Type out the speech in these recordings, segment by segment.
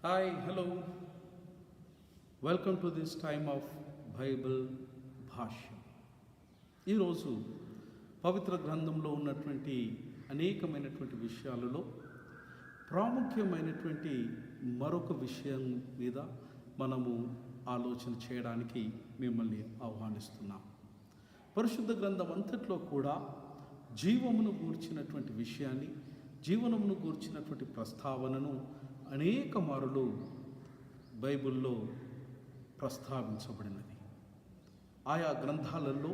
Hi hello welcome to this time of Bible భాష్యం. ఈరోజు పవిత్ర గ్రంథంలో ఉన్నటువంటి అనేకమైనటువంటి విషయాలలో ప్రాముఖ్యమైనటువంటి మరొక విషయం మీద మనము ఆలోచన చేయడానికి మిమ్మల్ని ఆహ్వానిస్తున్నాం. పరిశుద్ధ గ్రంథం అంతట్లో కూడా జీవమును గూర్చినటువంటి విషయాన్ని, జీవనమును గూర్చినటువంటి ప్రస్తావనను అనేక మారులు బైబిల్లో ప్రస్తావించబడినది. ఆయా గ్రంథాలలో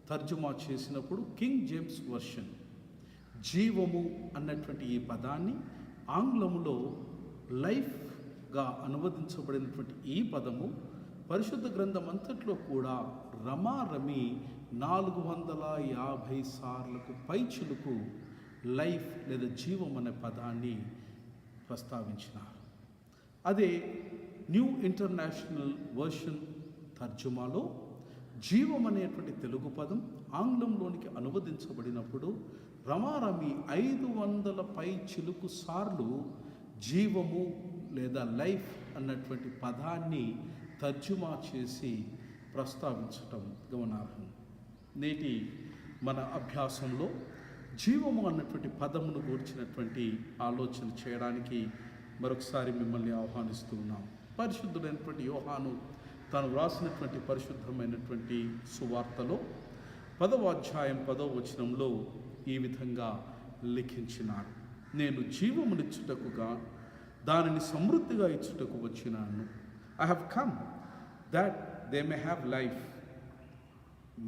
తర్జుమా చేసినప్పుడు కింగ్ జేమ్స్ వర్షన్ జీవము అన్నటువంటి ఈ పదాన్ని ఆంగ్లములో లైఫ్గా అనువదించబడినటువంటి ఈ పదము పరిశుద్ధ గ్రంథం అంతట్లో కూడా రమారమి 450 సార్లకు పైచులకు లైఫ్ లేదా జీవం అనే పదాన్ని ప్రస్తావించినారు. అదే న్యూ ఇంటర్నేషనల్ వర్షన్ తర్జుమాలో జీవం అనేటువంటి తెలుగు పదం ఆంగ్లంలోనికి అనువదించబడినప్పుడు రమారమి 500 పైచిలుకు సార్లు జీవము లేదా లైఫ్ అన్నటువంటి పదాన్ని తర్జుమా చేసి ప్రస్తావించటం గమనార్హం. నేటి మన అభ్యాసంలో జీవము అన్నటువంటి పదమును గూర్చినటువంటి ఆలోచన చేయడానికి మరొకసారి మిమ్మల్ని ఆహ్వానిస్తూ ఉన్నాం. పరిశుద్ధుడైనటువంటి యోహాను తాను వ్రాసినటువంటి పరిశుద్ధమైనటువంటి సువార్తలో 10వ అధ్యాయం 10వ వచనంలో ఈ విధంగా లిఖించినారు. నేను జీవమునిచ్చుటకుగా దానిని సమృద్ధిగా ఇచ్చుటకు వచ్చినాను. I have come that they may have life,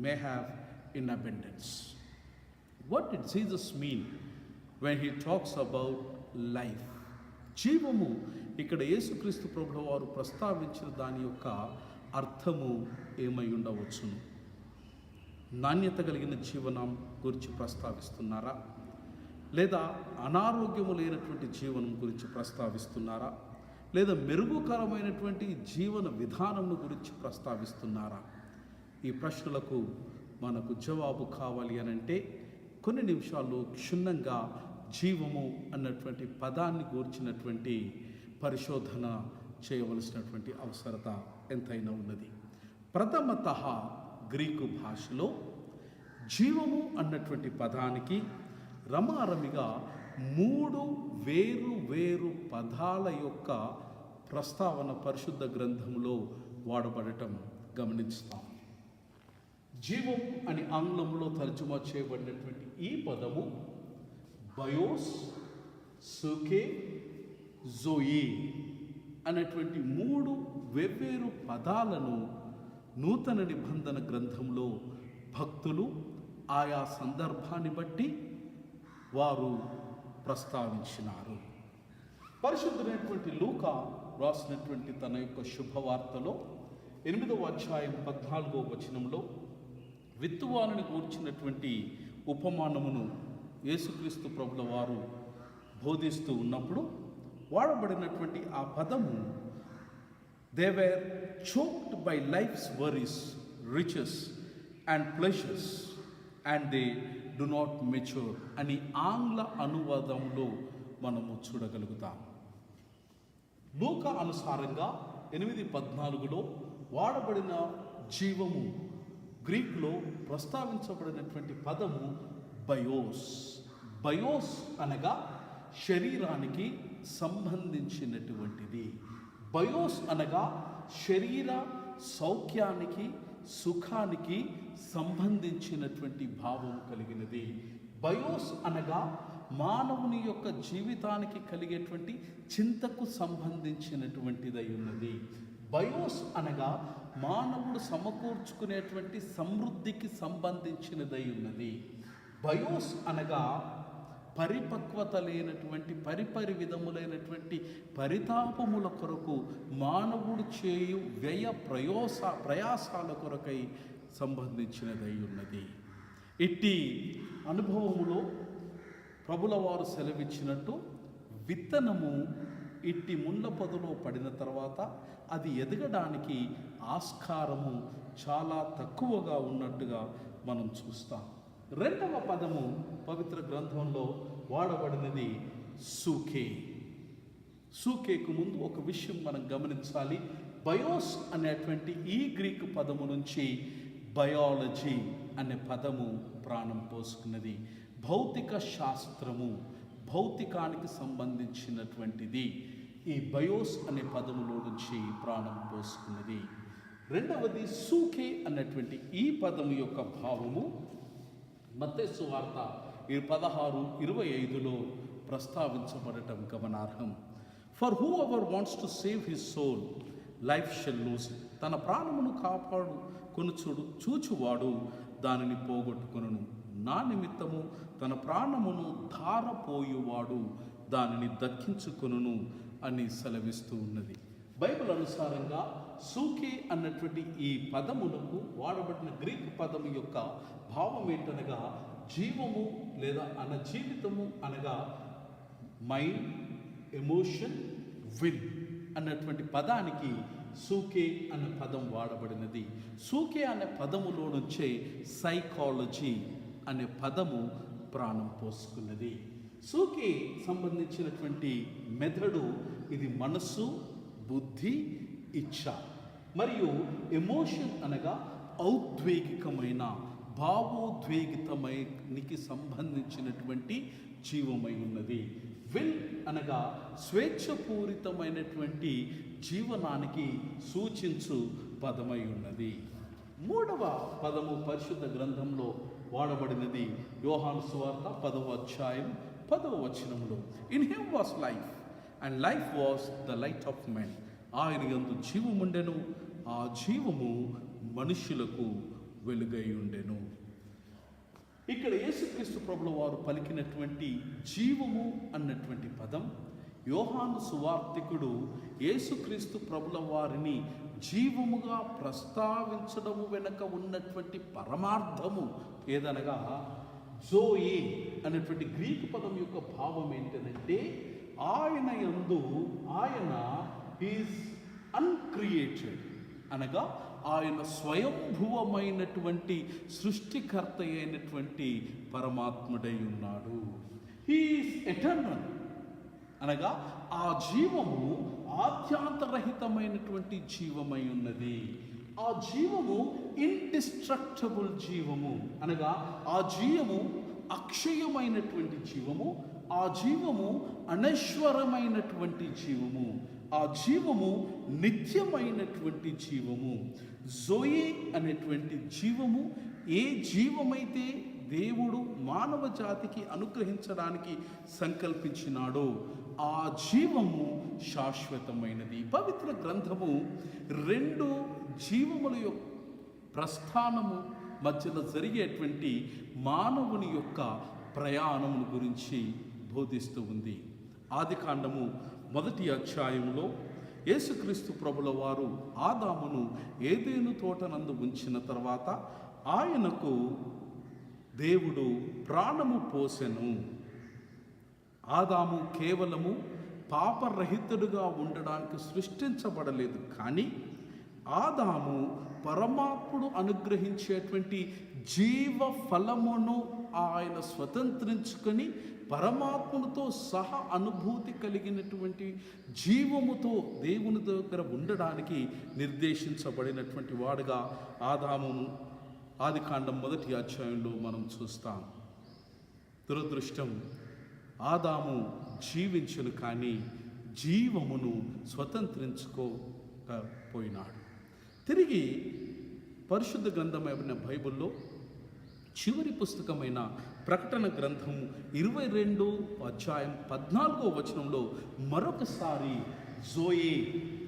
may have in abundance. What did Jesus mean when he talks about life? జీవము ఇక్కడ యేసుక్రీస్తు ప్రభువు వారు ప్రస్తావించిన దాని యొక్క అర్థము ఏమై ఉండవచ్చును? నాణ్యత కలిగిన జీవనం గురించి ప్రస్తావిస్తున్నారా, లేదా అనారోగ్యము లేనటువంటి జీవనం గురించి ప్రస్తావిస్తున్నారా, లేదా మెరుగుకరమైనటువంటి జీవన విధానం గురించి ప్రస్తావిస్తున్నారా? ఈ ప్రశ్నలకు మనకు జవాబు కావాలి అనంటే కొన్ని నిమిషాలు క్షుణ్ణంగా జీవము అన్నటువంటి పదాన్ని గూర్చినటువంటి పరిశోధన చేయవలసినటువంటి అవసరత ఎంతైనా ఉన్నది. ప్రథమతః గ్రీకు భాషలో జీవము అన్నటువంటి పదానికి రమారమిగా 3 వేరు పదాల యొక్క ప్రస్తావన పరిశుద్ధ గ్రంథంలో వాడబడటం గమనిస్తాం. జీవం అని ఆంగ్లంలో తర్జుమా చేయబడినటువంటి ఈ పదము బయోస్, సుకే, జోయి అనేటువంటి 3 వేర్వేరు పదాలను నూతన నిబంధన గ్రంథంలో భక్తులు ఆయా సందర్భాన్ని బట్టి వారు ప్రస్తావించినారు. పరిశుద్ధుడైనటువంటి లూకా రాసినటువంటి తన యొక్క శుభవార్తలో 8వ అధ్యాయం 14వ వచనంలో విత్తువానిని గూర్చినటువంటి ఉపమానమును యేసుక్రీస్తు ప్రభుల వారు బోధిస్తూ ఉన్నప్పుడు వాడబడినటువంటి ఆ పదము they were choked by life's worries, riches and pleasures and they do not mature అని ఆంగ్ల అనువాదంలో మనము చూడగలుగుతాం. లూకా అనుసారంగా 8:14లో వాడబడిన జీవము గ్రీకులో ప్రస్తావించబడినటువంటి పదము బయోస్. బయోస్ అనగా శరీరానికి సంబంధించినటువంటిది. బయోస్ అనగా శరీర సౌఖ్యానికి, సుఖానికి సంబంధించినటువంటి భావం కలిగినది. బయోస్ అనగా మానవుని యొక్క జీవితానికి కలిగేటువంటి చింతకు సంబంధించినటువంటిదై ఉన్నది. బయోస్ అనగా మానవుడు సమకూర్చుకునేటువంటి సమృద్ధికి సంబంధించినదై ఉన్నది. బయోస్ అనగా పరిపక్వత లేనటువంటి పరిపరి విధములైనటువంటి పరితాపముల కొరకు మానవుడు చేయు వ్యయ ప్రయాసాల కొరకై సంబంధించినదై ఉన్నది. ఇట్టి అనుభవములో ప్రభుల వారు సెలవిచ్చినట్టు విత్తనము ఇట్టి ముళ్ళ పొదలో పడిన తర్వాత అది ఎదగడానికి ఆస్కారము చాలా తక్కువగా ఉన్నట్టుగా మనం చూస్తాం. రెండవ పదము పవిత్ర గ్రంథంలో వాడబడినది సూకే. సూకేకు ముందు ఒక విషయం మనం గమనించాలి. బయోస్ అనేటువంటి ఈ గ్రీకు పదము నుంచి బయాలజీ అనే పదము ప్రాణం పోసుకున్నది. భౌతిక శాస్త్రము, భౌతికానికి సంబంధించినటువంటిది ఈ బయోస్ అనే పదములో నుంచి ప్రాణం పోసుకున్నది. రెండవది సూకే అన్నటువంటి ఈ పదము యొక్క భావము మత్తయి సువార్త 16:25లో ప్రస్తావించబడటం గమనార్హం. For whoever wants to save his soul life shall lose. తన ప్రాణమును చూచువాడు దానిని పోగొట్టుకొనును. నా నిమిత్తము తన ప్రాణమును ధారపోయువాడు దానిని దక్కించుకొనును అని సెలవిస్తూ ఉన్నది. బైబిల్ అనుసారంగా సూకే అన్నటువంటి ఈ పదమునకు వాడబడిన గ్రీకు పదము యొక్క భావం ఏంటనగా జీవము లేదా జీవితము అనగా మైండ్, ఎమోషన్, విల్ అన్నటువంటి పదానికి సూకే అనే పదం వాడబడినది. సూకే అనే పదములో నుంచే సైకాలజీ అనే పదము ప్రాణం పోసుకున్నది. సూకే సంబంధించినటువంటి మెథడు ఇది మనస్సు, బుద్ధి, ఇచ్ఛ. మరియు ఎమోషన్ అనగా ఔద్వేగికమైన, భావోద్వేగితమైనకి సంబంధించినటువంటి జీవమై ఉన్నది. విల్ అనగా స్వేచ్ఛపూరితమైనటువంటి జీవనానికి సూచించు పదమై ఉన్నది. మూడవ పదము పరిశుద్ధ గ్రంథంలో వాడబడినది యోహాను సువార్త 10:10 in him was life and life was the light of men. ఆయన యందు జీవముండెను, ఆ జీవము మనుష్యులకు వెలుగై ఉండెను. ఇక్కడ యేసుక్రీస్తు ప్రభుల వారు పలికినటువంటి జీవము అన్నటువంటి పదం యోహాను సువార్తికుడు యేసుక్రీస్తు ప్రభుల వారిని జీవముగా ప్రస్తావించడము వెనుక ఉన్నటువంటి పరమార్థము ఏదనగా జోయే అనేటువంటి గ్రీకు పదం యొక్క భావం ఏంటంటే ఆయన యందు, ఆయన ఈజ్ అన్క్రియేటెడ్ అనగా ఆయన స్వయంభువమైనటువంటి సృష్టికర్త అయినటువంటి పరమాత్ముడై ఉన్నాడు. హీఈస్ ఎటర్నల్ అనగా ఆ జీవము ఆద్యాంతరహితమైనటువంటి జీవమై ఉన్నది. ఆ జీవము ఇండిస్ట్రక్టబుల్ జీవము అనగా ఆ జీవము అక్షయమైనటువంటి జీవము, ఆ జీవము అనశ్వరమైనటువంటి జీవము, ఆ జీవము నిత్యమైనటువంటి జీవము. జోయే అనేటువంటి జీవము ఏ జీవమైతే దేవుడు మానవ జాతికి అనుగ్రహించడానికి సంకల్పించినాడో ఆ జీవము శాశ్వతమైనది. పవిత్ర గ్రంథము రెండు జీవముల యొక్క ప్రస్థానము మధ్యలో జరిగేటువంటి మానవుని యొక్క ప్రయాణమును గురించి బోధిస్తూ ఉంది. ఆదికాండము 1వ అధ్యాయంలో యేసుక్రీస్తు ప్రభుల వారు ఆదామును ఏదెను తోటనందు ఉంచిన తర్వాత ఆయనకు దేవుడు ప్రాణము పోసెను. ఆదాము కేవలము పాపరహితుడుగా ఉండడానికి సృష్టించబడలేదు, కానీ ఆదాము పరమాత్ముడు అనుగ్రహించేటువంటి జీవ ఫలమును ఆయన స్వతంత్రించుకొని పరమాత్మునితో సహా అనుభూతి కలిగినటువంటి జీవముతో దేవుని దగ్గర ఉండడానికి నిర్దేశించబడినటువంటి వాడుగా ఆదాము ఆదికాండం 1వ అధ్యాయంలో మనం చూస్తాం. దురదృష్టం, ఆదాము జీవించును కానీ జీవమును స్వతంత్రించుకోకపోయినాడు. తిరిగి పరిశుద్ధ గ్రంథమైన బైబిల్లో చివరి పుస్తకమైన ప్రకటన గ్రంథం 22:14 మరొకసారి జోయే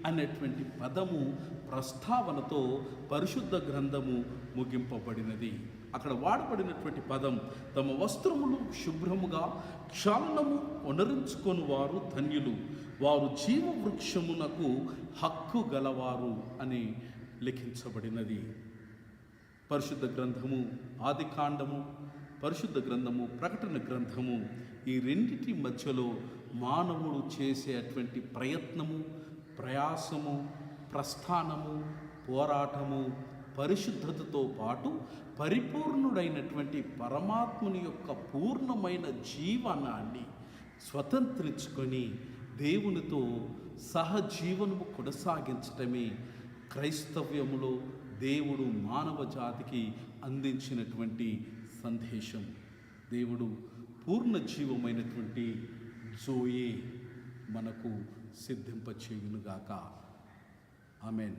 అనేటువంటి పదము ప్రస్తావనతో పరిశుద్ధ గ్రంథము ముగింపబడినది. అక్కడ వాడబడినటువంటి పదం తమ వస్త్రములు శుభ్రముగా క్షాళనము పునరించుకొని వారు ధన్యులు, వారు జీవవృక్షమునకు హక్కు గలవారు అని లిఖించబడినది. పరిశుద్ధ గ్రంథము ఆదికాండము, పరిశుద్ధ గ్రంథము ప్రకటన గ్రంథము, ఈ రెండిటి మధ్యలో మానవుడు చేసేటువంటి ప్రయత్నము, ప్రయాసము, ప్రస్థానము, పోరాటము, పరిశుద్ధతతో పాటు పరిపూర్ణుడైనటువంటి పరమాత్ముని యొక్క పూర్ణమైన జీవనాన్ని స్వతంత్రించుకొని దేవునితో సహజీవనము కొనసాగించటమే క్రైస్తవ్యములో దేవుడు మానవ జాతికి అందించినటువంటి సందేశం. దేవుడు పూర్ణ జీవమైనటువంటి జోయే మనకు సిద్ధింపచేయునుగాక. ఆమేన్.